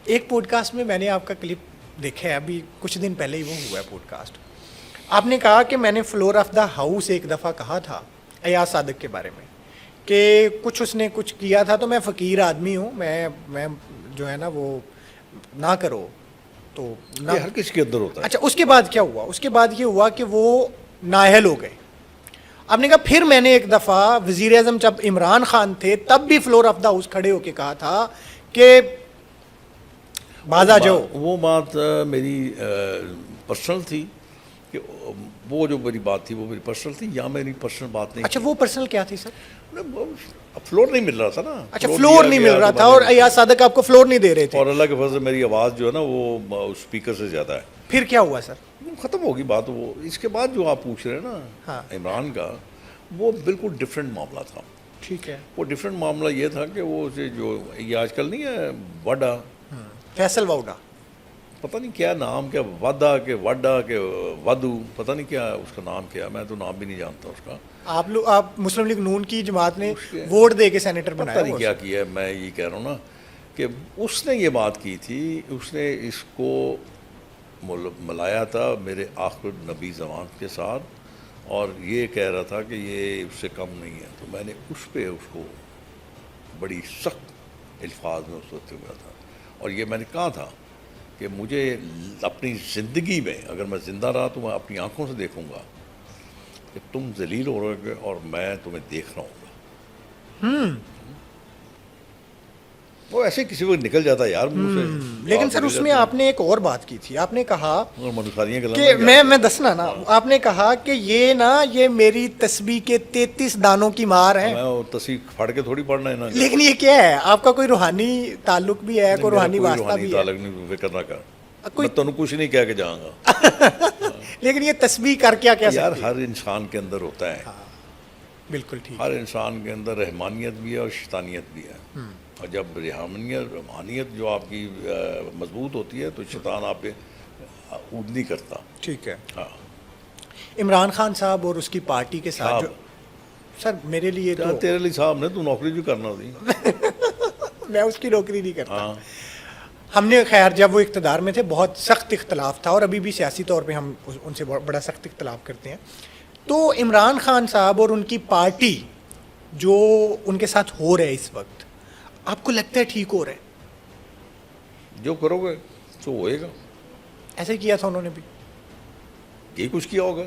ایک pod cost میں نے آپ کا کلپ دیکھا ہے، ابھی کچھ دن پہلے ہی وہ ہوا ہے پوڈ کاسٹ. آپ نے کہا کہ میں نے فلور آف دا ہاؤس ایک دفعہ کہا تھا ایاز صادق کے بارے میں کہ کچھ اس نے کچھ کیا تھا تو میں فقیر آدمی ہوں، میں جو ہے نا وہ نہ کرو تو نہ. یہ ہر کسی کے اندر ہوتا ہے. اچھا، اس کے بعد کیا ہوا؟ اس کے بعد یہ ہوا کہ وہ نااہل ہو گئے. آپ نے کہا پھر میں نے ایک دفعہ وزیر اعظم جب عمران خان تھے تب بھی فلور آف دا ہاؤس کھڑے ہو کے کہا تھا کہ باز آ جاؤ. وہ بات میری پرسنل تھی کہ وہ جو میری بات تھی وہ میری پرسنل تھی، یا میری پرسنل بات نہیں. اچھا، وہ پرسنل کیا تھی سر؟ فلور نہیں مل رہا تھا نا. اچھا، فلور نہیں مل رہا تھا اور ایاز صادق آپ کو فلور نہیں دے رہے تھے. اور اللہ کے فضل سے میری آواز جو ہے نا وہ اسپیکر سے زیادہ ہے. پھر کیا ہوا سر؟ ختم ہوگی بات. وہ اس کے بعد جو آپ پوچھ رہے ہیں نا عمران کا، وہ بالکل ڈفرینٹ معاملہ تھا. ٹھیک ہے. وہ ڈفرینٹ معاملہ یہ تھا کہ وہ جو یہ آج کل نہیں ہے وڈا، فیصل واؤڈا، پتہ نہیں کیا نام، کیا ودا کہ وڈا کہ ودو، پتہ نہیں کیا اس کا نام کیا، میں تو نام بھی نہیں جانتا اس کا. آپ مسلم لیگ نون کی جماعت نے ووٹ دے کے سینیٹر بنایا. پتہ نہیں کیا کیا ہے. میں یہ کہہ رہا ہوں نا کہ اس نے یہ بات کی تھی، اس نے اس کو ملایا تھا میرے آخر نبی زمان کے ساتھ، اور یہ کہہ رہا تھا کہ یہ اس سے کم نہیں ہے. تو میں نے اس پہ اس کو بڑی سخت الفاظ میں اس وقت ہوا تھا. اور یہ میں نے کہا تھا کہ مجھے اپنی زندگی میں اگر میں زندہ رہا تو میں اپنی آنکھوں سے دیکھوں گا کہ تم ذلیل ہو رہے گے اور میں تمہیں دیکھ رہا ہوں گا. وہ ایسے کسی وقت نکل جاتا ہے یار منہ سے. لیکن سر اس میں آپ نے ایک اور بات کی تھی. آپ نے کہا کہ میں دسنا نا، آپ نے کہا کہ یہ میری تسبیح کے 33 دانوں کی مار ہے. میں تسبیح پھاڑ کے تھوڑی پڑھنا ہے نا. لیکن یہ کیا ہے؟ آپ کا کوئی روحانی تعلق بھی ہے، کوئی روحانی واسطہ بھی ہے؟ تعلق نہیں، فکر نہ کر، میں تمہیں کچھ نہیں کہہ کے جاؤں گا. لیکن یہ تسبیح کر کیا یار ہر انسان کے اندر ہوتا ہے. بالکل ٹھیک. ہر انسان کے اندر رحمانیت بھی ہے اور شیطانیت بھی ہے. اور جب رحمانیت جو آپ کی مضبوط ہوتی ہے تو شیطان آپ پہ عود نہیں کرتا. ٹھیک ہے. ہاں، عمران خان صاحب اور اس کی پارٹی کے ساتھ سر میرے لیے تو تیرے لیے صاحب نے تو نوکری جو کرنا تھی. میں اس کی نوکری نہیں کرتا. ہم نے خیر جب وہ اقتدار میں تھے بہت سخت اختلاف تھا، اور ابھی بھی سیاسی طور پہ ہم ان سے بڑا سخت اختلاف کرتے ہیں. تو عمران خان صاحب اور ان کی پارٹی جو ان کے ساتھ ہو رہے اس وقت، آپ کو لگتا ہے ٹھیک ہو رہے؟ جو کرو گے تو ہوئے گا. ایسے کیا تھا انہوں نے بھی، یہ کچھ کیا ہوگا.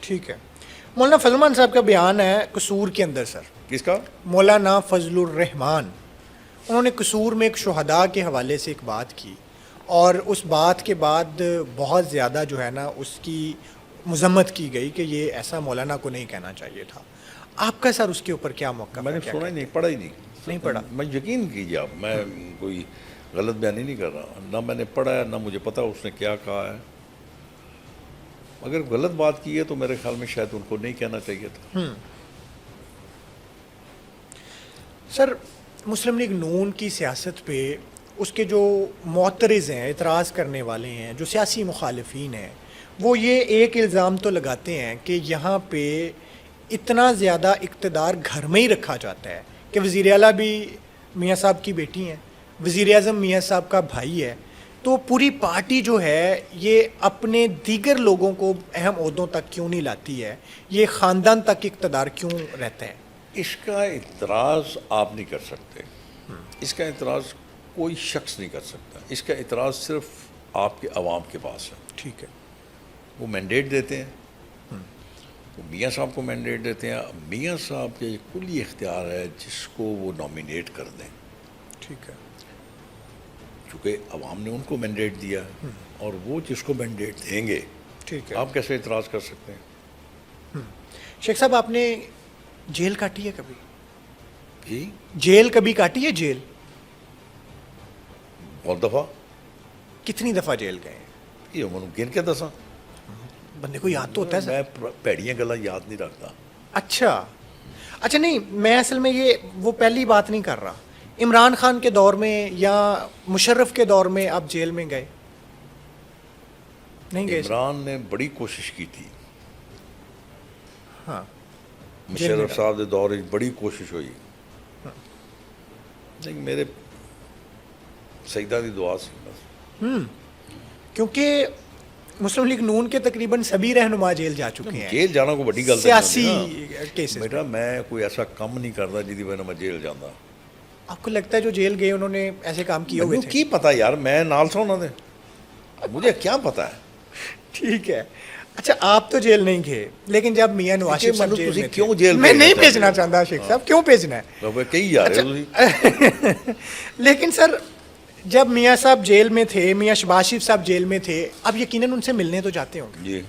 ٹھیک ہے. مولانا فضل الرحمان صاحب کا بیان ہے قصور کے اندر سر. کس کا؟ مولانا فضل الرحمان. انہوں نے قصور میں ایک شہداء کے حوالے سے ایک بات کی، اور اس بات کے بعد بہت زیادہ جو ہے نا اس کی مذمت کی گئی کہ یہ ایسا مولانا کو نہیں کہنا چاہیے تھا. آپ کا سر اس کے اوپر کیا موقع؟ میں نے سنا ہی نہیں، پڑھا ہی نہیں پڑھا. میں یقین کیجیے آپ، میں کوئی غلط بیانی نہیں کر رہا. نہ میں نے پڑھا ہے، نہ مجھے پتا اس نے کیا کہا ہے. اگر غلط بات کی ہے تو میرے خیال میں شاید ان کو نہیں کہنا چاہیے تھا. سر مسلم لیگ نون کی سیاست پہ اس کے جو معترض ہیں، اعتراض کرنے والے ہیں، جو سیاسی مخالفین ہیں، وہ یہ ایک الزام تو لگاتے ہیں کہ یہاں پہ اتنا زیادہ اقتدار گھر میں ہی رکھا جاتا ہے کہ وزیر اعلیٰ بھی میاں صاحب کی بیٹی ہیں، وزیر اعظم میاں صاحب کا بھائی ہے، تو پوری پارٹی جو ہے یہ اپنے دیگر لوگوں کو اہم عہدوں تک کیوں نہیں لاتی ہے؟ یہ خاندان تک اقتدار کیوں رہتا ہے؟ اس کا اعتراض آپ نہیں کر سکتے. اس کا اعتراض کوئی شخص نہیں کر سکتا. اس کا اعتراض صرف آپ کے عوام کے پاس ہے. ٹھیک ہے. وہ مینڈیٹ دیتے ہیں، وہ میاں صاحب کو مینڈیٹ دیتے ہیں. میاں صاحب کے کلی اختیار ہے جس کو وہ نامینیٹ کر دیں. ٹھیک ہے. چونکہ عوام نے ان کو مینڈیٹ دیا اور وہ جس کو مینڈیٹ دیں گے. ٹھیک ہے. آپ کیسے اعتراض کر سکتے ہیں؟ شیخ صاحب آپ نے جیل کاٹی ہے کبھی؟ جی جیل کبھی کاٹی ہے؟ جیل بہت دفعہ. کتنی دفعہ جیل گئے ہیں؟ یہ عمر گن کے دساں. بندے کو یاد تو ہوتا ہے سر. میں پیڑیاں گلا یاد نہیں رکھتا. اچھا نہیں، میں اصل میں یہ وہ پہلی بات نہیں کر رہا. عمران خان کے دور میں یا مشرف کے دور میں آپ جیل میں گئے نہیں گئے؟ عمران نے بڑی کوشش کی تھی. ہاں، مشرف صاحب کے دور بڑی کوشش ہوئی. لیکن میرے سجدہ دی دعا سی بس. کیونکہ مسلم لیگ نون کے تقریباً سبھی رہنما جیل جا چکے ہیں جیل جانا کوئی بڑی گل سیاسی کیسز. بیٹا میں کوئی ایسا کم نہیں کرتا جی وجہ میں جیل جانا. آپ کو لگتا ہے جو جیل گئے انہوں نے ایسے کام کیے ہوئے مجھے تھے؟ کی پتا یار, میں نال سا انہوں نے, مجھے کیا پتا ہے. ٹھیک ہے. اچھا آپ تو جیل نہیں گئے, لیکن جب میاں نواز شریف صاحب جیل میں کیوں تھے, جیل میں نہیں بھیجنا بھیجنا چاہتے چاہتا شیخ صاحب, کیوں بھیجنا ہے؟ کئی جا رہے ہو تسی. لیکن سر جب میاں صاحب جیل میں تھے, میاں شہباز شریف صاحب جیل میں تھے, اب یقیناً ان سے ملنے تو جاتے ہوں گے, جی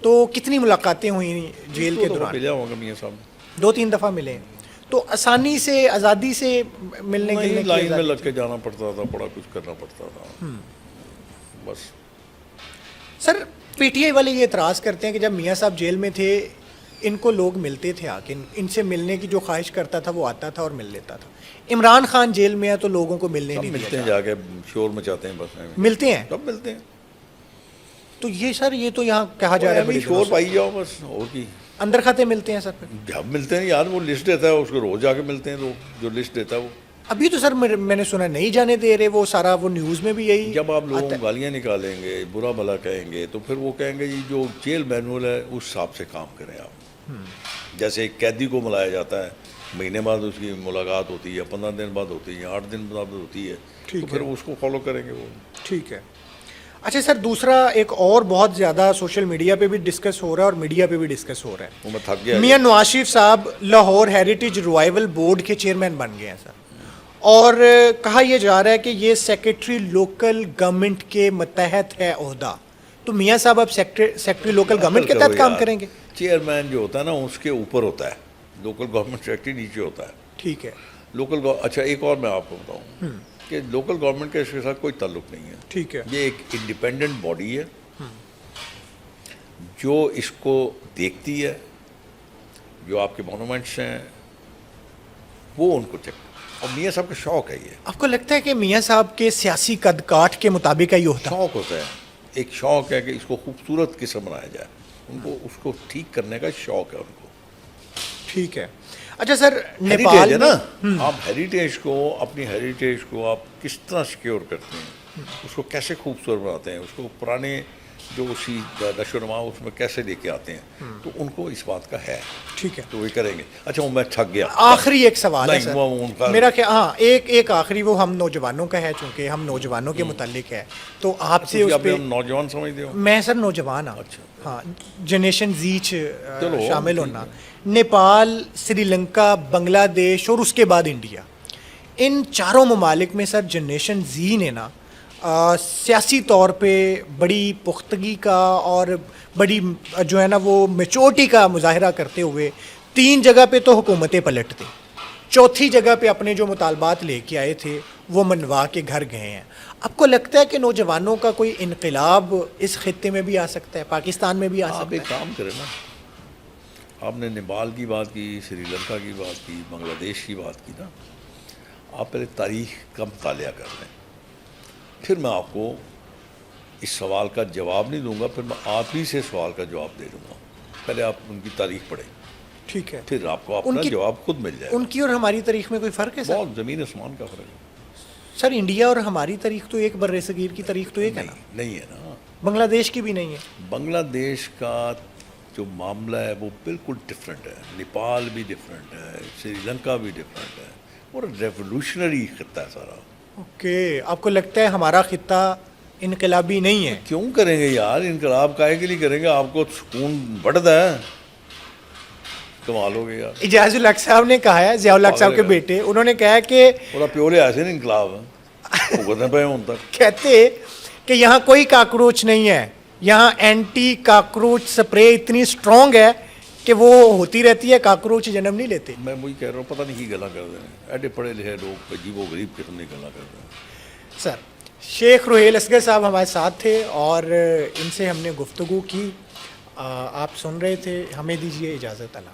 تو کتنی ملاقاتیں ہوئیں جیل کے دوران؟ ملیا ہوگا میاں صاحب 2-3 دفعہ ملے ہیں. تو آسانی سے آزادی سے ملنے کے نہیں, لائن میں لگ کے جانا پڑتا تھا, بڑا کچھ کرنا پڑتا تھا بس. سر پی ٹی آئی والے یہ اعتراض کرتے ہیں کہ جب میاں صاحب جیل میں تھے ان کو لوگ ملتے تھے, آ کے ان سے ملنے کی جو خواہش کرتا تھا وہ آتا تھا اور مل لیتا تھا. عمران خان جیل میں ہے تو لوگوں کو ملنے نہیں ملتے دیا ہیں, جا کے شور مچاتے ہیں بس. ملتے ہیں سب ملتے ہیں, تو یہ سر یہ تو یہاں کہا جا رہا ہے شور پائی جاؤ بس, اور کی اندر کھاتے ملتے ہیں سر پھر. جب ملتے ہیں یار, وہ لسٹ دیتا ہے اس کو, روز جا کے ملتے ہیں لوگ, جو لسٹ دیتا ہے وہ. ابھی تو سر میں نے سنا نہیں جانے دے رہے, وہ سارا وہ نیوز میں بھی یہی. جب آپ لوگوں کو گالیاں نکالیں گے, برا بھلا کہیں گے, تو پھر وہ کہیں گے جی جو جیل مینول ہے اس حساب سے کام کریں آپ. جیسے ایک قیدی کو ملایا جاتا ہے, مہینے بعد اس کی ملاقات ہوتی ہے, 15 دن بعد ہوتی ہے, 8 دن بعد ہوتی ہے, تو پھر اس کو فالو کریں گے وہ. ٹھیک ہے. اچھا سر دوسرا ایک اور بہت زیادہ سوشل میڈیا پہ بھی ڈسکس ہو رہا ہے اور میڈیا پہ بھی ڈسکس ہو رہا ہے, وہ میں تھک گیا. میاں نواز شریف صاحب لاہور ہیریٹیج ریوائول بورڈ کے چیئرمین بن گئے ہیں سر, اور کہا یہ جا رہا ہے کہ یہ سیکریٹری لوکل گورنمنٹ کے متحد ہے عہدہ, تو میاں صاحب اب سیکریٹری لوکل گورنمنٹ کے تحت کام کریں گے؟ چیئرمین جو ہوتا ہے نا اس کے اوپر ہوتا ہے, لوکل گورنمنٹ سیکریٹری نیچے ہوتا ہے. ٹھیک ہے. اچھا ایک اور میں آپ کو بتاؤں کہ لوکل گورنمنٹ کا اس کے ساتھ کوئی تعلق نہیں ہے. ٹھیک ہے. یہ ایک انڈیپینڈنٹ باڈی ہے جو اس کو دیکھتی ہے, جو آپ کے مونومنٹس ہیں وہ ان کو چیک, اور میاں صاحب کا شوق ہے یہ. آپ کو لگتا ہے کہ میاں صاحب کے سیاسی قد کاٹ کے مطابق یہ ہوتا ہے؟ شوق ہوتا ہے, ایک شوق ہے کہ اس کو خوبصورت قسم بنایا جائے, ان کو اس کو ٹھیک کرنے کا شوق ہے ان کو. ٹھیک ہے. اچھا سر نیپال ہے نا, آپ ہیریٹیج کو, اپنی ہیریٹیج کو آپ کس طرح سیکیور کرتے ہیں, اس کو کیسے خوبصورت بناتے ہیں, اس کو پرانے جو اسی نشو و نما اس میں کیسے لے کے آتے ہیں, تو ان کو اس بات کا ہے. ٹھیک ہے. تو وہ کریں گے. اچھا وہ میں تھک گیا. آخری ایک سوال ہے سر میرا, کہ ہاں ایک آخری, وہ ہم نوجوانوں کا ہے, چونکہ ہم نوجوانوں کے متعلق ہے, تو آپ سے اس پہ. نوجوان سمجھتے ہو؟ میں سر نوجوان ہوں. اچھا. ہاں جنریشن زیچ شامل ہونا. نیپال, سری لنکا, بنگلہ دیش اور اس کے بعد انڈیا, ان چاروں ممالک میں سر جنریشن زی نے نا سیاسی طور پہ بڑی پختگی کا اور بڑی جو ہے نا وہ میچورٹی کا مظاہرہ کرتے ہوئے 3 جگہ پہ تو حکومتیں پلٹ دیں, 4تھی جگہ پہ اپنے جو مطالبات لے کے آئے تھے وہ منوا کے گھر گئے ہیں. آپ کو لگتا ہے کہ نوجوانوں کا کوئی انقلاب اس خطے میں بھی آ سکتا ہے, پاکستان میں بھی آ سکتا ہے؟ آپ ایک کام کریں نا, آپ نے نیپال کی بات کی, سری لنکا کی بات کی, بنگلہ دیش کی بات کی نا, آپ پہلے تاریخ کا مطالعہ کر لیں, پھر میں آپ کو اس سوال کا جواب نہیں دوں گا, پھر میں آپ ہی سے سوال کا جواب دے دوں گا. پہلے آپ ان کی تاریخ پڑھیں. ٹھیک ہے. پھر آپ کو اپنا جواب خود مل جائے. ان کی اور ہماری تاریخ میں کوئی فرق ہے سر؟ بہت زمین آسمان کا فرق ہے سر. انڈیا اور ہماری تاریخ تو ایک, بر صغیر کی تاریخ تو ایک ہے نا؟ نہیں ہے نا, بنگلہ دیش کی بھی نہیں ہے. بنگلہ دیش کا جو معاملہ ہے وہ بالکل ڈفرینٹ ہے, نیپال بھی ڈفرینٹ ہے, سری لنکا بھی ڈفرینٹ ہے, اور ریولیوشنری خطہ ہے سارا. اوکے. آپ کو لگتا ہے ہمارا خطہ انقلابی نہیں ہے؟ کیوں کریں گے یار, انقلاب کائے کے لیے کریں گے؟ آپ کو سکون بڑھتا ہے, کمال ہو گیا یار. اجاز الحق صاحب نے کہا ہے, ضیاء الحق صاحب کے بیٹے, انہوں نے کہا کہ پورا پیور ایسے نہیں انقلاب ہے, کہتے کہ یہاں کوئی کاکروچ نہیں ہے, یہاں اینٹی کاکروچ سپرے اتنی اسٹرانگ ہے کہ وہ ہوتی رہتی ہے, کاکروچ جنم نہیں لیتے. میں وہی کہہ رہا ہوں, پتہ نہیں کی گلا کر رہے ہیں, ایڈے پڑھے لکھے لوگ عجیب و غریب قسم کی گلا کر رہے ہیں. سر شیخ رحیل اصغر صاحب ہمارے ساتھ تھے اور ان سے ہم نے گفتگو کی, آپ سن رہے تھے. ہمیں دیجیے اجازت. اللہ.